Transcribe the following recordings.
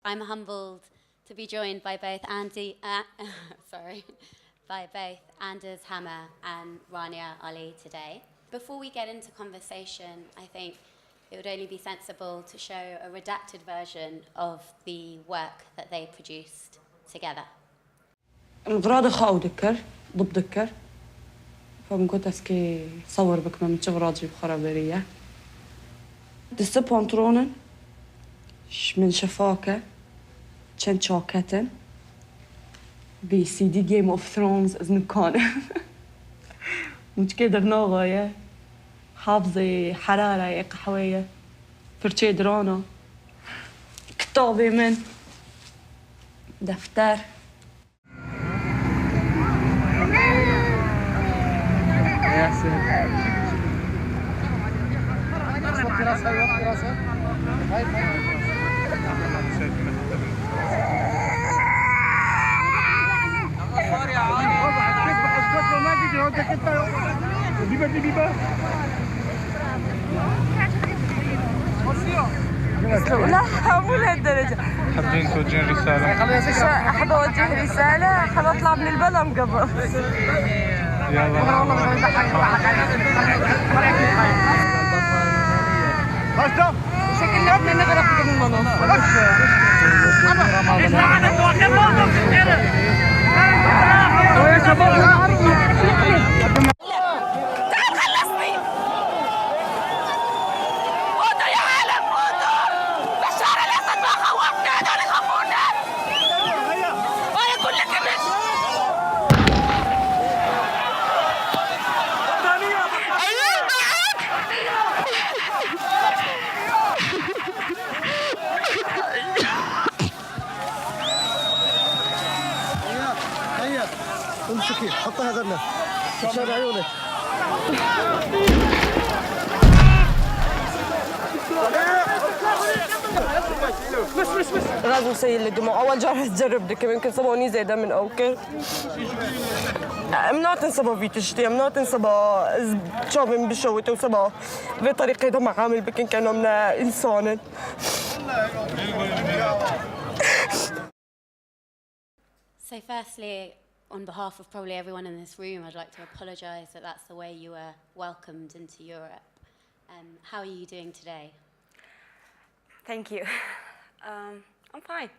I'm humbled to be joined by both by both Anders Hammer and Rania Ali today. Before we get into conversation, I think it would only be sensible to show a redacted version of the work that they produced together. الغراض خاو دكر ضب دكر فمقول اسكي صور بك من تغراضي بخرابيرية دست بانترونن من شفاكة كان شاكتن بي سي دي جيم اوف ثرونز از نكان مش كده ناغاية حافظي حرارة قحوية فرشي درانا كتابي من دفتر لا مو لهالدرجة. حابين توجهين رسالة؟ أحب أوجه رسالة، أحب أطلع من البلم قبل. شكلنا بدنا نغرق من المنصة. امسكي حطها هذا عشان عيونك بس لازم سيل الدموع أول جرح تجرب دك يمكن صبوني زي ده من أوكر مناطن صبا في تشتي مناطن صبا شوفن بشوته وصبا بطريقة ده معامل بكن كانوا من إنسان. So firstly, on behalf of probably everyone in this room, I'd like to apologise that that's the way you were welcomed into Europe. How are you doing today? Thank you. I'm fine.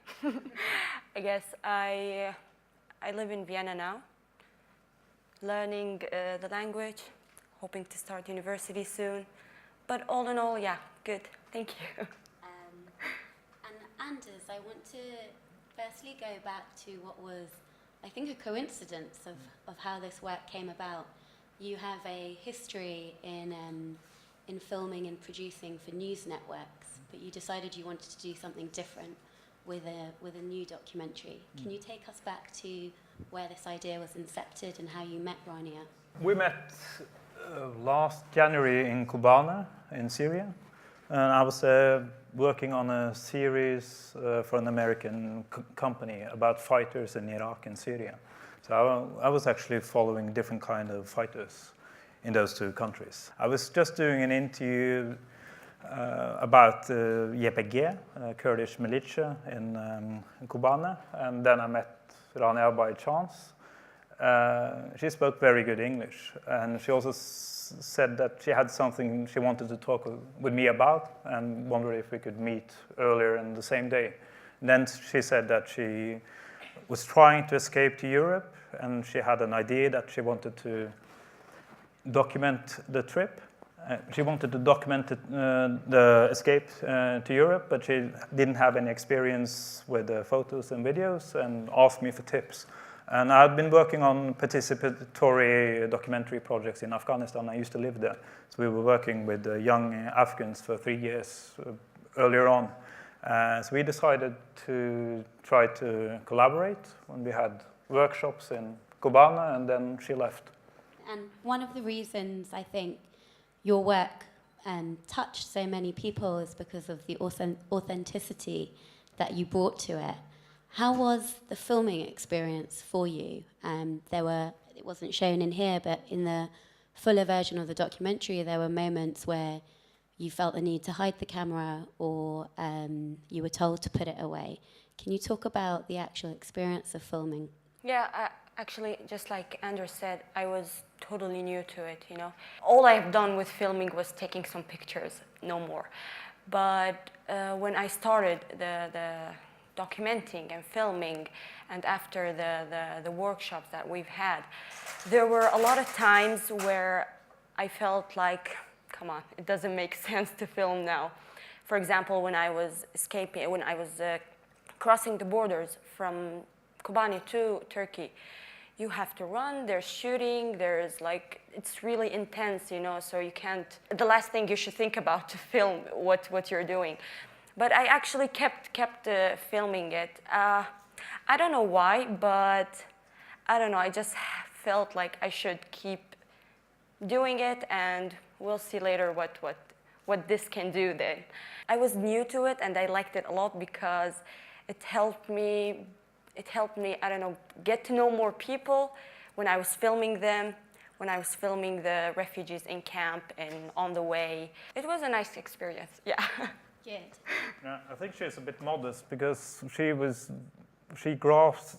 I guess I live in Vienna now, learning the language, hoping to start university soon. But all in all, yeah, good. Thank you. And Anders, I want to firstly go back to what was, I think, a coincidence of how this work came about. You have a history in filming and producing for news networks, but you decided you wanted to do something different with a new documentary. Can you take us back to where this idea was incepted and how you met Rania? We met last January in Kobane in Syria, and I was working on a series for an American company about fighters in Iraq and Syria. So I was actually following different kind of fighters in those two countries. I was just doing an interview about YPG, Kurdish militia in Kobane, and then I met Rania by chance. She spoke very good English, and she also said that she had something she wanted to talk with me about and wondered if we could meet earlier in the same day. And then she said that she was trying to escape to Europe, and she had an idea that she wanted to document the trip. She wanted to document the escape to Europe, but she didn't have any experience with the photos and videos and asked me for tips. And I've been working on participatory documentary projects in Afghanistan. I used to live there. So we were working with young Afghans for 3 years earlier on. So we decided to try to collaborate when we had workshops in Kobane, and then she left. And one of the reasons I think your work touched so many people is because of the authenticity that you brought to it. How was the filming experience for you? It wasn't shown in here, but in the fuller version of the documentary, there were moments where you felt the need to hide the camera, or you were told to put it away. Can you talk about the actual experience of filming? Yeah, actually, just like Andrew said, I was totally new to it, you know. All I've done with filming was taking some pictures, no more. But when I started the documenting and filming, and after the workshops that we've had, there were a lot of times where I felt like, come on, it doesn't make sense to film now. For example, when I was crossing the borders from Kobani to Turkey, you have to run, there's shooting, there's like, it's really intense, you know, so you can't, the last thing you should think about to film what you're doing. But I actually kept filming it. I don't know why, but I don't know, I just felt like I should keep doing it, and we'll see later what this can do then. I was new to it, and I liked it a lot because it helped me, I don't know, get to know more people when I was filming them, when I was filming the refugees in camp and on the way. It was a nice experience, yeah. Good. Yeah, I think she's a bit modest because she grasps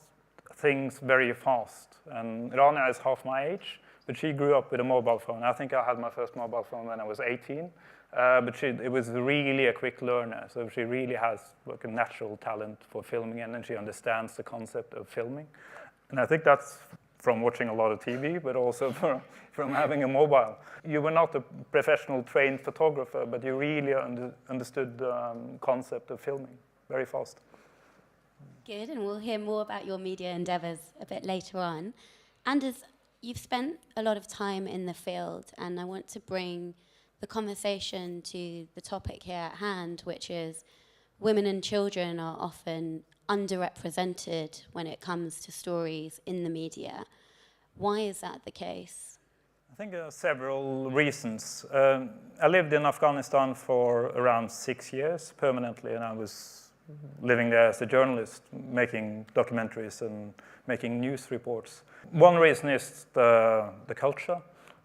things very fast. And Rania is half my age, but she grew up with a mobile phone. I think I had my first mobile phone when I was 18. But it was really a quick learner, so she really has like a natural talent for filming, and then she understands the concept of filming. And I think that's from watching a lot of TV, but also from having a mobile. You were not a professional trained photographer, but you really understood the concept of filming very fast. Good, and we'll hear more about your media endeavours a bit later on. Anders, you've spent a lot of time in the field, and I want to bring the conversation to the topic here at hand, which is women and children are often underrepresented when it comes to stories in the media. Why is that the case? I think there are several reasons. I lived in Afghanistan for around 6 years permanently, and I was living there as a journalist, making documentaries and making news reports. One reason is the culture.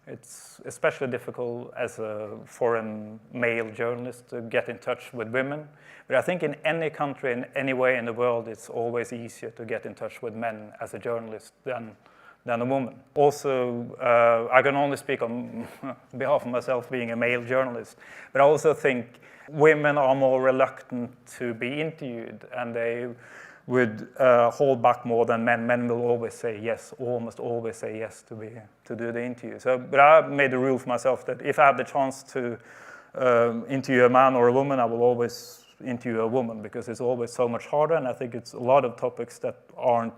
It's especially difficult as a foreign male journalist to get in touch with women. But I think in any country, in any way in the world, it's always easier to get in touch with men as a journalist than a woman. Also, I can only speak on behalf of myself being a male journalist, but I also think women are more reluctant to be interviewed, and they would hold back more than men. Men will always say yes, almost always say yes to do the interview. So, but I made a rule for myself that if I have the chance to interview a man or a woman, I will always interview a woman, because it's always so much harder, and I think it's a lot of topics that aren't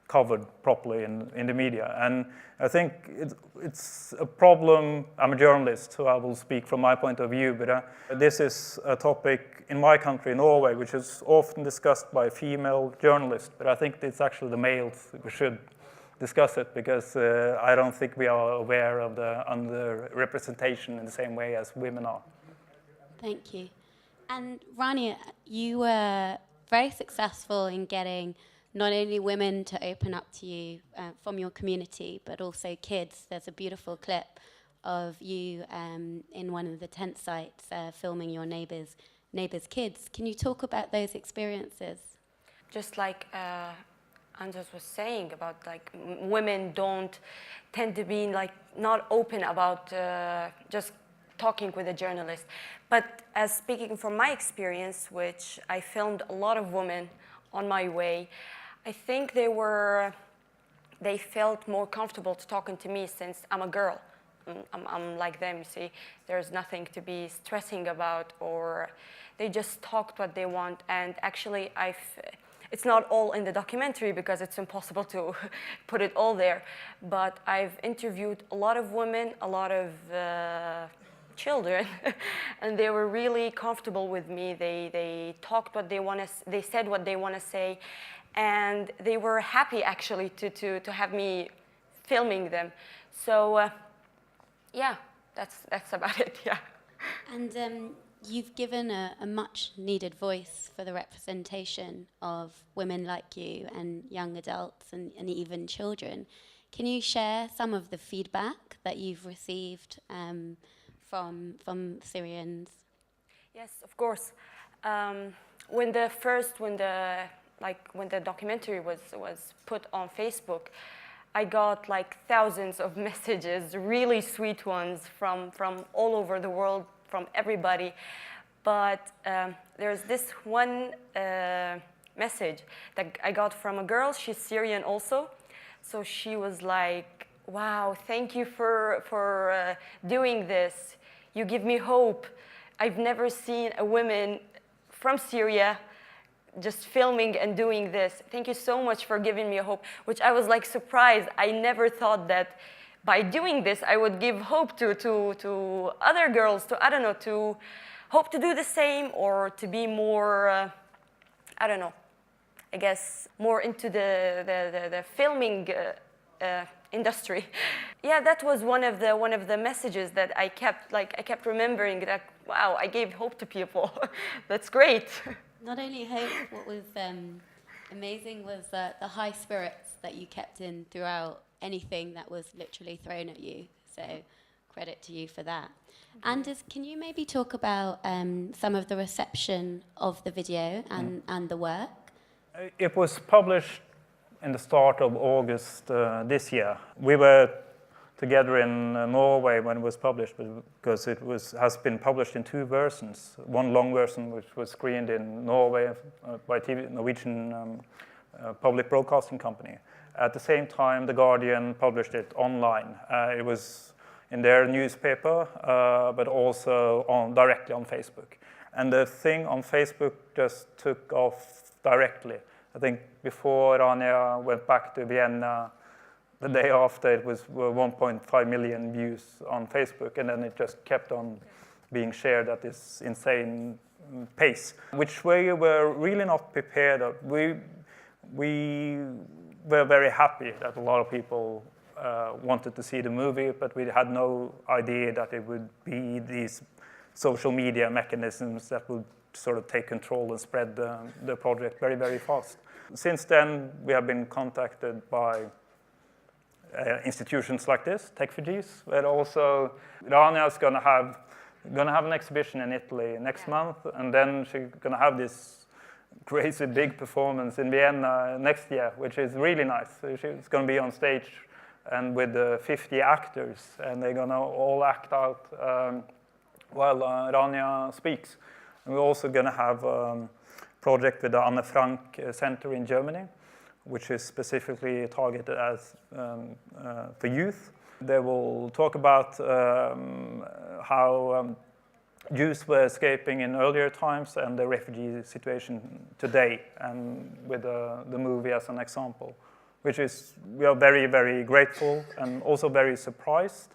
covered properly in the media. And I think it's a problem. I'm a journalist, so I will speak from my point of view, but this is a topic in my country, Norway, which is often discussed by female journalists, but I think it's actually the males who should discuss it, because I don't think we are aware of the underrepresentation in the same way as women are. Thank you. And Rania, you were very successful in getting not only women to open up to you from your community, but also kids. There's a beautiful clip of you in one of the tent sites filming your neighbors' kids. Can you talk about those experiences? Just like Anders was saying about like women don't tend to be like not open about just talking with a journalist. But as speaking from my experience, which I filmed a lot of women on my way, I think they felt more comfortable to talking to me since I'm a girl. I'm like them, you see. There's nothing to be stressing about, or they just talked what they want. And actually, it's not all in the documentary because it's impossible to put it all there. But I've interviewed a lot of women, a lot of children, and they were really comfortable with me. They talked what they want to. They said what they want to say, and they were happy actually to have me filming them. So yeah, that's about it. Yeah. And you've given a much needed voice for the representation of women like you and young adults and even children. Can you share some of the feedback that you've received from Syrians? Yes, of course. When the documentary was put on Facebook, I got like thousands of messages, really sweet ones from all over the world, from everybody. But there's this one message that I got from a girl. She's Syrian also. So she was like, wow, thank you for doing this. You give me hope. I've never seen a woman from Syria just filming and doing this. Thank you so much for giving me a hope, which I was like surprised. I never thought that by doing this, I would give hope to other girls, I don't know, to hope to do the same or to be more, I don't know, I guess more into the filming industry. Yeah, that was one of the messages that I kept remembering, that wow, I gave hope to people. That's great. Not only hope, what was amazing was the high spirits that you kept in throughout anything that was literally thrown at you. So credit to you for that. Anders, can you maybe talk about some of the reception of the video and the work? It was published in the start of August this year. We were together in Norway when it was published, because it has been published in two versions. One long version, which was screened in Norway by Norwegian public broadcasting company. At the same time, The Guardian published it online. It was in their newspaper, but also directly on Facebook. And the thing on Facebook just took off directly. I think before Rania went back to Vienna, the day after, it was 1.5 million views on Facebook, and then it just kept on being shared at this insane pace, which we were really not prepared of. We were very happy that a lot of people wanted to see the movie, but we had no idea that it would be these social media mechanisms that would sort of take control and spread the project very, very fast. Since then, we have been contacted by institutions like this, TECHFUGEES, but also Rania is going to have an exhibition in Italy next month, and then she's going to have this crazy big performance in Vienna next year, which is really nice. She's going to be on stage and with 50 actors, and they're going to all act out while Rania speaks. And we're also going to have a project with the Anne Frank Center in Germany, which is specifically targeted as for youth. They will talk about how Jews were escaping in earlier times and the refugee situation today, and with the movie as an example, which is, we are very, very grateful and also very surprised.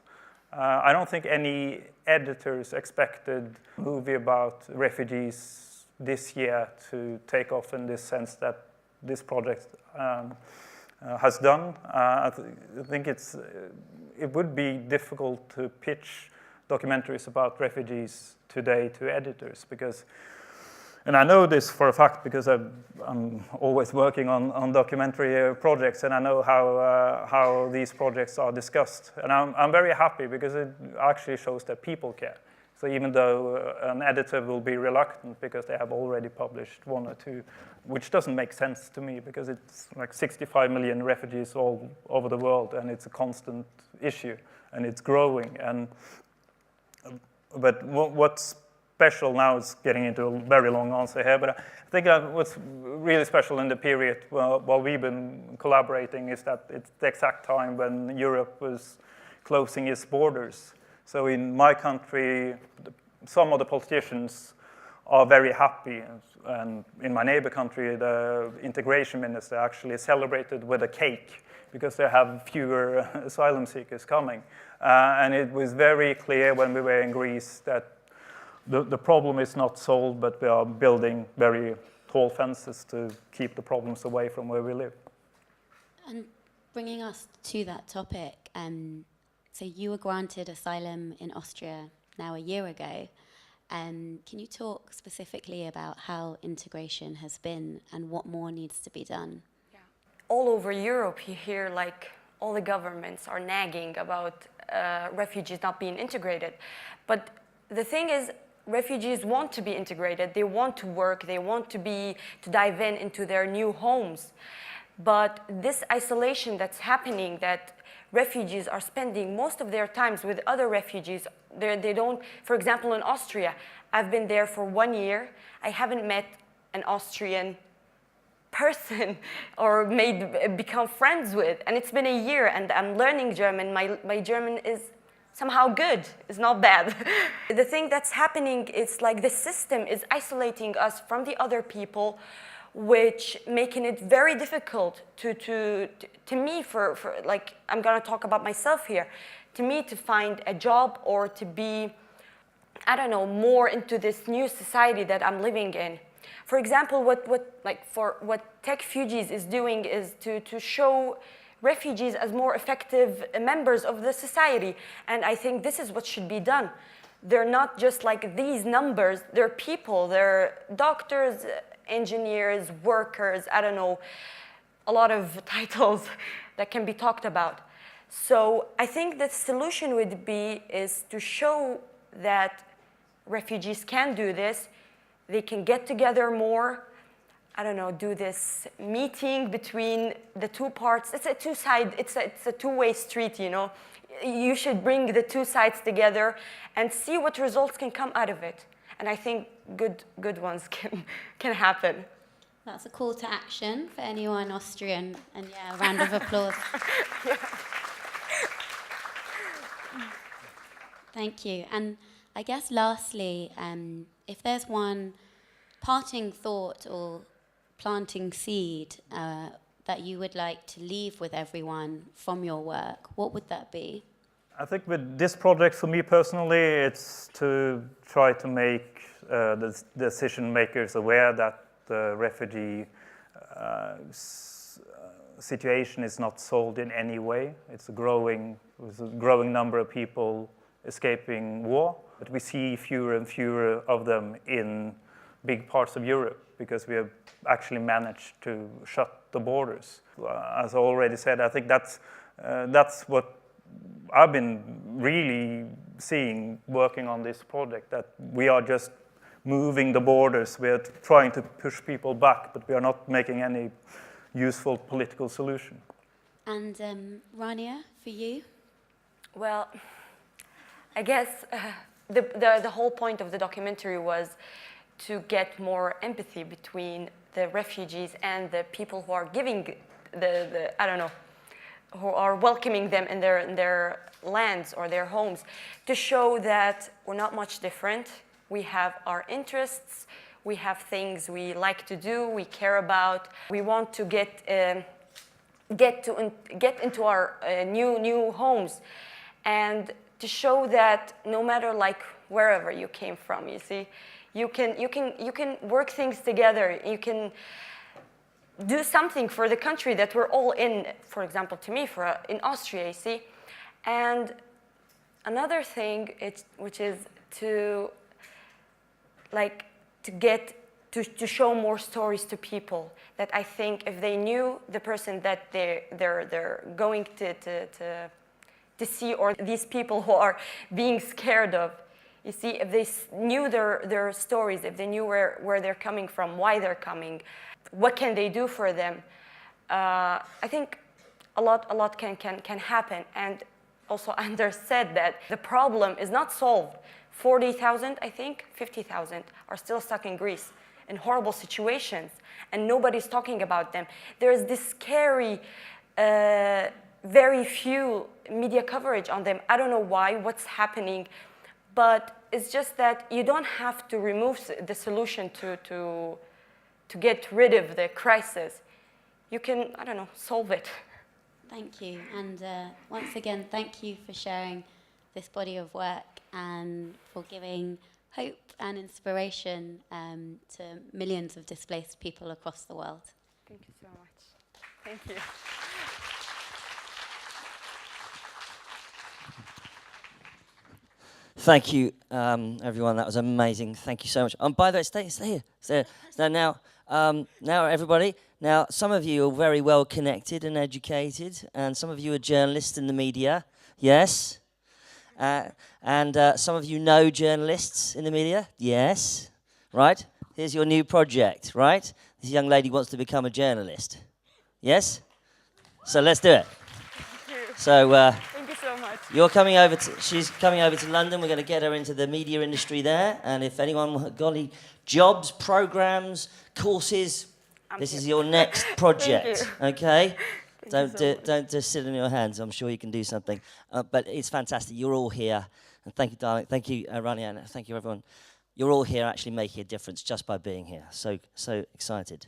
I don't think any editors expected a movie about refugees this year to take off in this sense that this project has done. I think it would be difficult to pitch documentaries about refugees today to editors, because, and I know this for a fact because I'm always working on documentary projects, and I know how these projects are discussed. And I'm very happy because it actually shows that people care. So even though an editor will be reluctant because they have already published one or two, which doesn't make sense to me because it's like 65 million refugees all over the world, and it's a constant issue, and it's growing. But what's special now is getting into a very long answer here, but I think what's really special in the period while we've been collaborating is that it's the exact time when Europe was closing its borders. So in my country, some of the politicians are very happy, and in my neighbor country, the integration minister actually celebrated with a cake because they have fewer asylum seekers coming. And it was very clear when we were in Greece that the problem is not solved, but we are building very tall fences to keep the problems away from where we live. And bringing us to that topic, so you were granted asylum in Austria now a year ago. Can you talk specifically about how integration has been and what more needs to be done? Yeah. All over Europe, you hear like all the governments are nagging about refugees not being integrated. But the thing is, refugees want to be integrated. They want to work. They want to dive into their new homes. But this isolation that's happening, that refugees are spending most of their times with other refugees. They don't, for example, in Austria, I've been there for 1 year. I haven't met an Austrian person or become friends with. And it's been a year, and I'm learning German. My German is somehow good, it's not bad. The thing that's happening is like the system is isolating us from the other people, which making it very difficult to me for like, I'm gonna talk about myself here, to me to find a job or to be, I don't know, more into this new society that I'm living in. For example, what TECHFUGEES is doing is to show refugees as more effective members of the society. And I think this is what should be done. They're not just like these numbers, they're people, they're doctors, engineers, workers, I don't know, a lot of titles that can be talked about. So I think the solution would be is to show that refugees can do this, they can get together more, I don't know, do this meeting between the two parts. It's a it's a two-way street, you know. You should bring the two sides together and see what results can come out of it. And I think good ones can happen. That's a call to action for anyone Austrian, and yeah, a round of applause. Yeah. Thank you. And I guess lastly, if there's one parting thought or planting seed that you would like to leave with everyone from your work, what would that be? I think with this project, for me personally, it's to try to make the decision makers aware that the refugee situation is not solved in any way. It's a growing number of people escaping war, but we see fewer and fewer of them in big parts of Europe because we have actually managed to shut the borders. As I already said, I think that's what I've been really seeing working on this project, that we are just moving the borders. We are trying to push people back, but we are not making any useful political solution. And Rania, for you? Well, I guess the whole point of the documentary was to get more empathy between the refugees and the people who are giving I don't know, who are welcoming them in their lands or their homes, to show that we're not much different. We have our interests, we have things we like to do, we care about. We want to get into our new homes, and to show that no matter like wherever you came from, you see, you can work things together. You can do something for the country that we're all in. For example, to me, in Austria, you see. And another thing, which is to show more stories to people. That I think if they knew the person that they're going to see, or these people who are being scared of, you see, if they knew their stories, if they knew where they're coming from, why they're coming, what can they do for them, I think a lot can happen. And also Anders said that the problem is not solved. 40,000, I think, 50,000 are still stuck in Greece in horrible situations, and nobody's talking about them. There's this scary, very few media coverage on them. I don't know why, what's happening, but it's just that you don't have to remove the solution to get rid of the crisis. You can, I don't know, solve it. Thank you. And once again, thank you for sharing this body of work and for giving hope and inspiration to millions of displaced people across the world. Thank you so much. Thank you. Thank you, everyone. That was amazing. Thank you so much. By the way, stay here. So now, everybody. Now, some of you are very well connected and educated, and some of you are journalists in the media. Yes, And some of you know journalists in the media. Yes, right? Here's your new project, right? This young lady wants to become a journalist. Yes? So let's do it. So Thank you so much. you're coming over to, she's coming over to London. We're going to get her into the media industry there. And if anyone got any jobs, programs, courses, this is your next project. Okay? Don't just sit on your hands. I'm sure you can do something. But it's fantastic. You're all here. And thank you, darling. Thank you, Rania. And thank you, everyone. You're all here actually making a difference just by being here. So excited.